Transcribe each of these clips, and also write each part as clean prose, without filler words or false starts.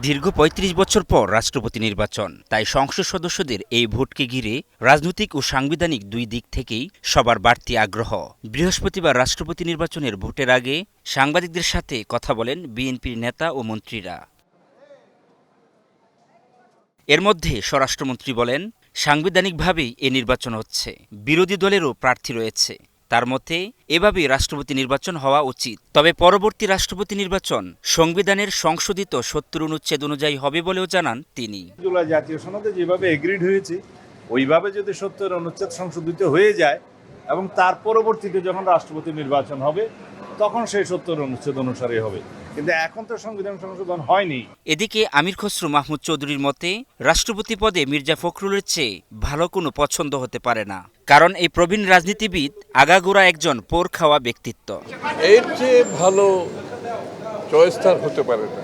দীর্ঘ ৩৫ বছর পর রাষ্ট্রপতি নির্বাচন, তাই সংসদ সদস্যদের এই ভোটকে ঘিরে রাজনৈতিক ও সাংবিধানিক দুই দিক থেকেই সবার বাড়তি আগ্রহ। বৃহস্পতিবার রাষ্ট্রপতি নির্বাচনের ভোটের আগে সাংবাদিকদের সাথে কথা বলেন বিএনপির নেতা ও মন্ত্রীরা। এর মধ্যে স্বরাষ্ট্রমন্ত্রী বলেন, সাংবিধানিকভাবেই এ নির্বাচন হচ্ছে, বিরোধী দলেরও প্রার্থী রয়েছে। তার মতে এভাবেই রাষ্ট্রপতি নির্বাচন হওয়া উচিত। তবে পরবর্তী রাষ্ট্রপতি নির্বাচন সংবিধানের সংশোধিত ৭০ অনুচ্ছেদ অনুযায়ী হবে বলেও জানান তিনি। জুলাই জাতীয় সনদে যেভাবে এগ্রিড হয়েছে ওইভাবে যদি ৭০ অনুচ্ছেদ সংশোধিত হয়ে যায় এবং তার পরবর্তীতে যখন রাষ্ট্রপতি নির্বাচন হবে তখন সেই ৭০ অনুচ্ছেদ অনুসারে হবে, কিন্তু এখন তো সংবিধান সংশোধন হয়নি। এদিকে আমির খসরু মাহমুদ চৌধুরীর মতে রাষ্ট্রপতি পদে মির্জা ফখরুলের চেয়ে ভালো কোনো পছন্দ হতে পারে না, কারণ এই প্রবীণ রাজনীতিবিদ আগাগোড়া একজন পোর খাওয়া ব্যক্তিত্ব। এর চেয়ে ভালো চয়েস তার হতে পারে না।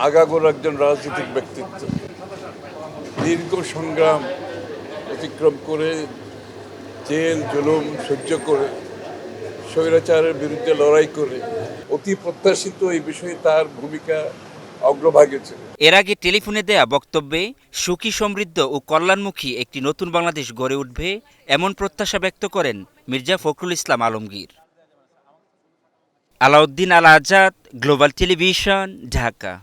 আগাগোড়া একজন রাজনৈতিক ব্যক্তিত্ব, দীর্ঘ সংগ্রাম অতিক্রম করে, জেল জুলুম সহ্য করে, স্বৈরাচারের বিরুদ্ধে লড়াই করে, অতি প্রত্যাশিত এই বিষয়ে তার ভূমিকা অগ্রভাগে ছিল। এর আগে টেলিফোনে দেয়া বক্তব্যে সুখী সমৃদ্ধ ও কল্যাণমুখী একটি নতুন বাংলাদেশ গড়ে উঠবে এমন প্রত্যাশা ব্যক্ত করেন মির্জা ফখরুল ইসলাম আলমগীর। আলাউদ্দিন আল আজাদ, গ্লোবাল টেলিভিশন, ঢাকা।